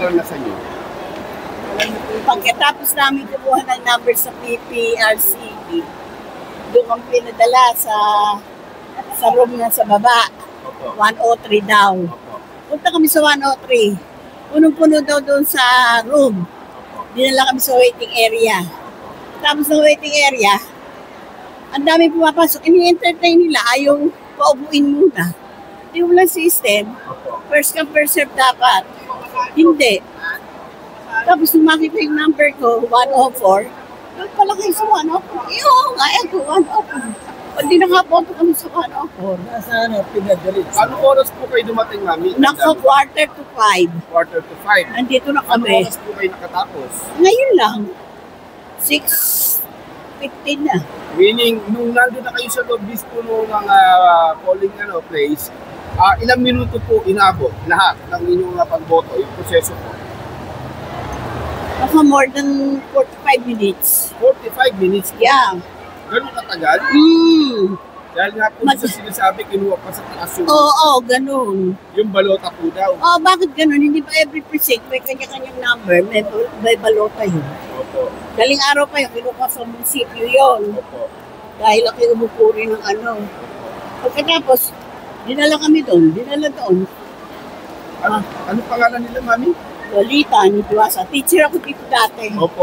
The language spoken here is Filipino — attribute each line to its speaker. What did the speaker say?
Speaker 1: Karanasan niyo?
Speaker 2: Pagkatapos namin kumuha ng number sa PPRCB, doon kami pinadala sa room na sa baba.
Speaker 1: Opo.
Speaker 2: 103 daw.
Speaker 1: Opo.
Speaker 2: Punta kami sa 103. Punong-puno daw doon sa room. Dinala kami sa waiting area. Tapos sa waiting area, ang dami pumapasok. Ini-entertain nila, ayaw paubuin muna. Yung walang system, first come, first serve dapat. Hindi. Tapos nung makita yung number ko, 104, doon pala kayo sa 104. Yung nga, ito, 104. Hindi nakapunto kami sa 104.
Speaker 3: Nasaan ang pinagalit?
Speaker 1: Anong oras po kayo dumating, mami?
Speaker 2: Naka quarter to 5.
Speaker 1: Quarter to 5.
Speaker 2: Andito na
Speaker 1: Anong
Speaker 2: kami.
Speaker 1: oras po kayo nakatapos?
Speaker 2: Ngayon lang. 6:15 na.
Speaker 1: Meaning, nung nandun na kayo sa loob mismo ng polling place, ilang minuto po inabot lahat ng inyong pagboto, yung proseso po?
Speaker 2: Naka more than 45 minutes.
Speaker 1: 45 minutes po.
Speaker 2: Yeah.
Speaker 1: Ganun katagal? Dahil nga po sa sinasabi, kinuha pa sa taas
Speaker 2: Oo, ganun.
Speaker 1: yung balota po daw.
Speaker 2: Oh, bakit ganun? Hindi ba every precinct may kanya-kanyang number? May balota yun.
Speaker 1: Opo.
Speaker 2: Daling araw pa yun, kinuha sa munisipyo yun.
Speaker 1: Opo.
Speaker 2: Dahil ako yung umupuri ng ano. Pagkatapos, dinala kami doon. Dinala doon.
Speaker 1: Ano pangalan nila, mami?
Speaker 2: Lolita, Nidwasa. Teacher ako dito dati.
Speaker 1: Opo.